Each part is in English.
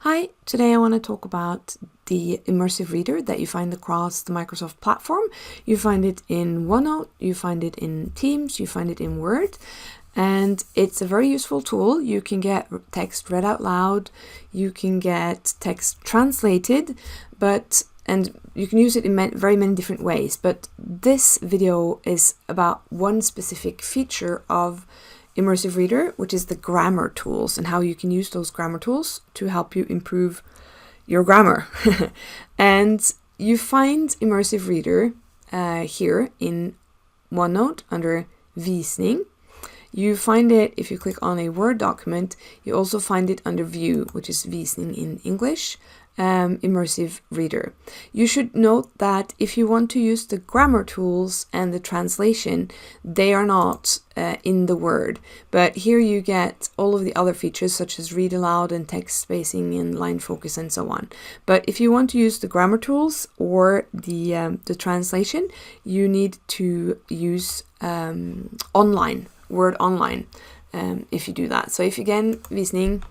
Hi, today I want to talk about the Immersive Reader that you find across the Microsoft platform. You find it in OneNote, you find it in Teams, you find it in Word, and it's a very useful tool. You can get text read out loud, you can get text translated, and you can use it in very many different ways. But this video is about one specific feature of Immersive Reader, which is the grammar tools and how you can use those grammar tools to help you improve your grammar. And you find Immersive Reader here in OneNote under Visning. You find it if you click on a Word document. You also find it under View, which is Visning in English. Immersive Reader. You should note that if you want to use the grammar tools and the translation, they are not in the Word, but here you get all of the other features such as read aloud and text spacing and line focus and so on. But if you want to use the grammar tools or the translation, you need to use online, Word Online, if you do that. So if you again, Visning,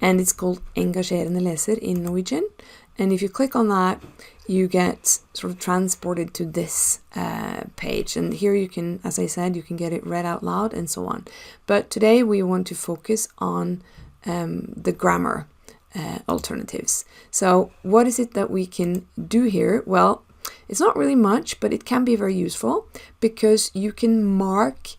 and it's called Engasjerende leser in Norwegian. And if you click on that, you get sort of transported to this page. And here you can, as I said, you can get it read out loud and so on. But today we want to focus on the grammar alternatives. So what is it that we can do here? Well, it's not really much, but it can be very useful because you can mark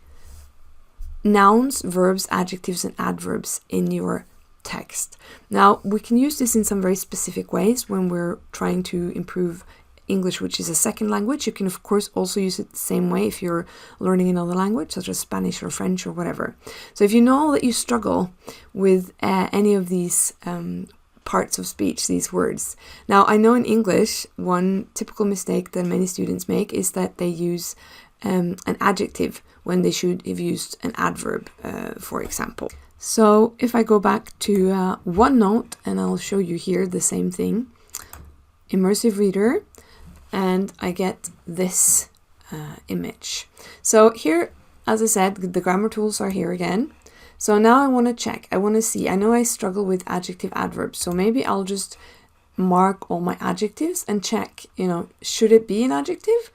nouns, verbs, adjectives, and adverbs in your text. Now, we can use this in some very specific ways when we're trying to improve English, which is a second language. You can, of course, also use it the same way if you're learning another language, such as Spanish or French or whatever. So if you know that you struggle with any of these parts of speech, these words. Now, I know in English, one typical mistake that many students make is that they use an adjective when they should have used an adverb, for example. So if I go back to OneNote, and I'll show you here the same thing, Immersive Reader, and I get this image. So here, as I said, the grammar tools are here again. So now I want to check, I want to see, I know I struggle with adjective adverbs, so maybe I'll just mark all my adjectives and check, should it be an adjective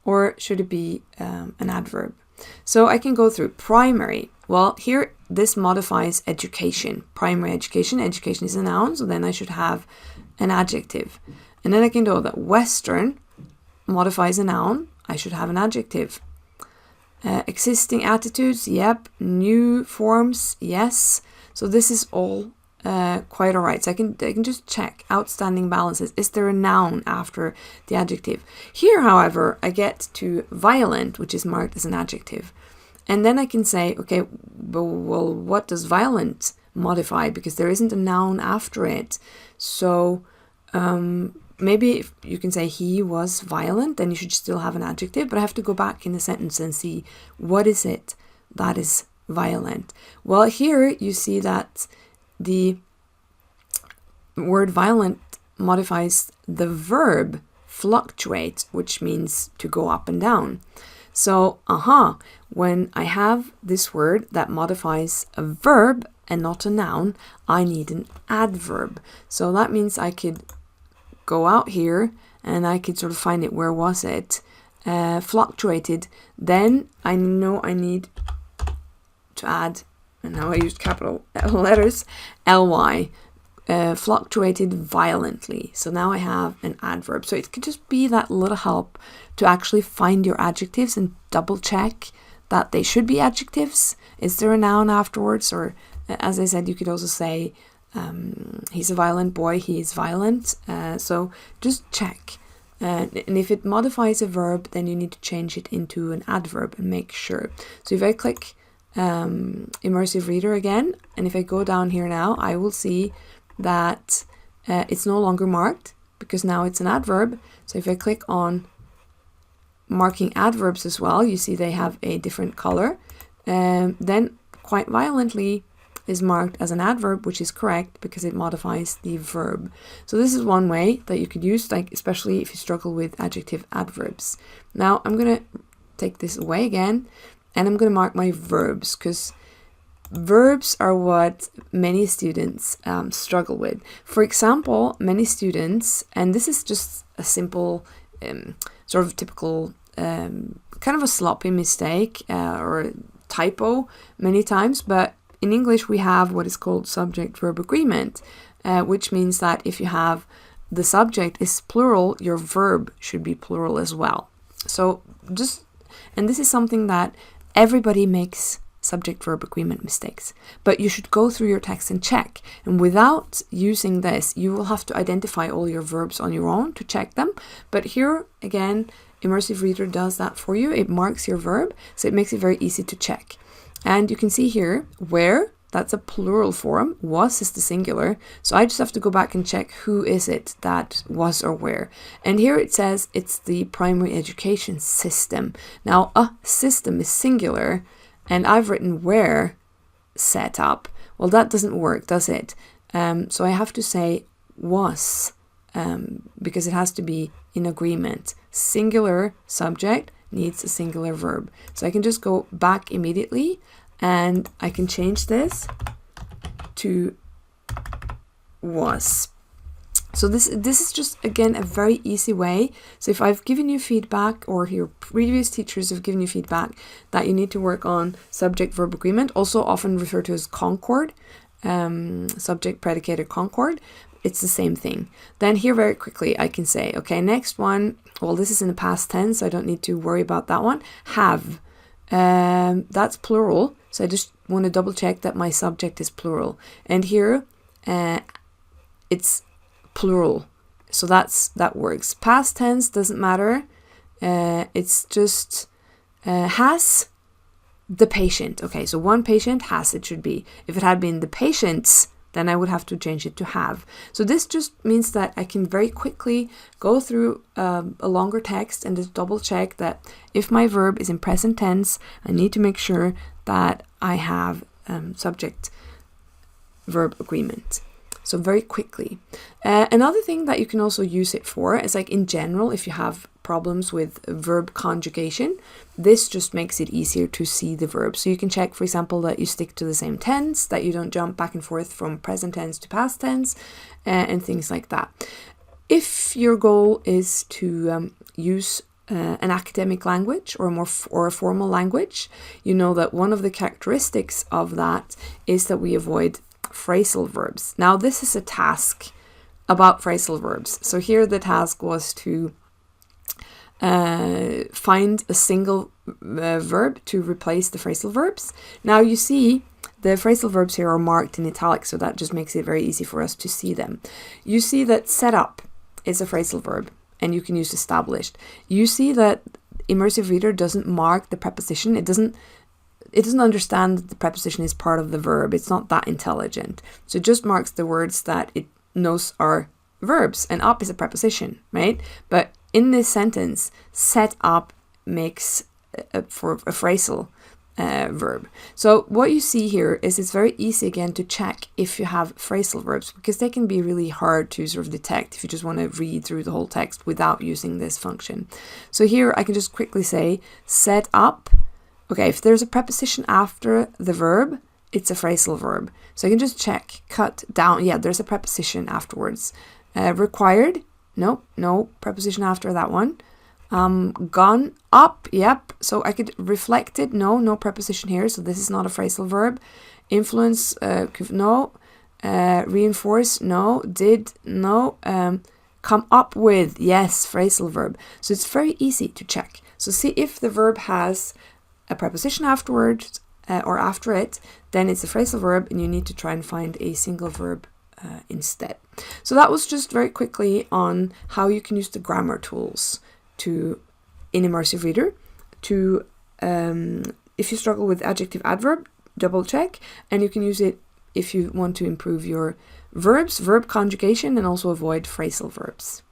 or should it be an adverb? So I can go through primary. Well, here this modifies education. Primary education. Education is a noun, so then I should have an adjective. And then I can know that Western modifies a noun. I should have an adjective. Existing attitudes, yep. New forms, yes. So this is all quite all right. So I can just check outstanding balances. Is there a noun after the adjective? Here, however, I get to violent, which is marked as an adjective. And then I can say, okay, well, what does violent modify? Because there isn't a noun after it. So maybe if you can say he was violent, then you should still have an adjective. But I have to go back in the sentence and see what is it that is violent. Well, here you see that the word violent modifies the verb fluctuate, which means to go up and down. So, when I have this word that modifies a verb and not a noun, I need an adverb. So that means I could go out here and I could sort of find it. Where was it? Fluctuated. Then I know I need to add, and now I used capital letters, ly, fluctuated violently. So now I have an adverb. So it could just be that little help to actually find your adjectives and double check that they should be adjectives. Is there a noun afterwards? Or as I said, you could also say he's a violent boy, he is violent. So just check. And if it modifies a verb, then you need to change it into an adverb and make sure. So if I click Immersive Reader again, and if I go down here now, I will see that it's no longer marked because now it's an adverb. So if I click on marking adverbs as well, you see they have a different color. Then quite violently is marked as an adverb, which is correct because it modifies the verb. So this is one way that you could use, like especially if you struggle with adjective adverbs. Now I'm going to take this away again, and I'm going to mark my verbs because verbs are what many students struggle with. For example, many students, and this is just a simple, sort of typical, kind of a sloppy mistake or typo many times, but in English we have what is called subject-verb agreement, which means that if you have the subject is plural, your verb should be plural as well. So and this is something that everybody makes subject-verb agreement mistakes, but you should go through your text and check. And without using this, you will have to identify all your verbs on your own to check them. But here, again, Immersive Reader does that for you. It marks your verb, so it makes it very easy to check. And you can see here, where, that's a plural form, was is the singular. So I just have to go back and check who is it that was or where. And here it says it's the primary education system. Now, a system is singular, and I've written where set up. Well, that doesn't work, does it? So I have to say was, because it has to be in agreement. Singular subject needs a singular verb. So I can just go back immediately and I can change this to was. So this is just, again, a very easy way. So if I've given you feedback, or your previous teachers have given you feedback that you need to work on subject-verb agreement, also often referred to as concord, subject-predicated concord, it's the same thing. Then here very quickly I can say, okay, next one, well, this is in the past tense, so I don't need to worry about that one. Have, that's plural, so I just want to double check that my subject is plural. And here it's plural, so that works. Past tense doesn't matter, it's just has the patient. Okay, so one patient, has, it should be. If it had been the patients, then I would have to change it to have. So this just means that I can very quickly go through a longer text and just double check that if my verb is in present tense, I need to make sure that I have subject-verb agreement. So very quickly. Another thing that you can also use it for is, like, in general, if you have problems with verb conjugation, this just makes it easier to see the verb. So you can check, for example, that you stick to the same tense, that you don't jump back and forth from present tense to past tense, and things like that. If your goal is to use an academic language or a formal language, you know that one of the characteristics of that is that we avoid phrasal verbs. Now, this is a task about phrasal verbs. So here the task was to find a single verb to replace the phrasal verbs. Now you see the phrasal verbs here are marked in italics, so that just makes it very easy for us to see them. You see that set up is a phrasal verb, and you can use established. You see that Immersive Reader doesn't mark the preposition. It doesn't understand that the preposition is part of the verb. It's not that intelligent. So it just marks the words that it knows are verbs, and up is a preposition, right? But in this sentence, set up makes for a phrasal verb. So what you see here is it's very easy again to check if you have phrasal verbs, because they can be really hard to sort of detect if you just want to read through the whole text without using this function. So here I can just quickly say set up. Okay, if there's a preposition after the verb, it's a phrasal verb. So I can just check, cut, down. Yeah, there's a preposition afterwards. Required, no preposition after that one. Gone, up, yep. So I could reflected, no preposition here. So this is not a phrasal verb. Influence, no. Reinforce, no. Did, no. Come up with, yes, phrasal verb. So it's very easy to check. So see if the verb has a preposition afterwards or after it, then it's a phrasal verb, and you need to try and find a single verb instead. So that was just very quickly on how you can use the grammar tools in Immersive Reader to, if you struggle with adjective adverb, double check, and you can use it if you want to improve your verbs, verb conjugation, and also avoid phrasal verbs.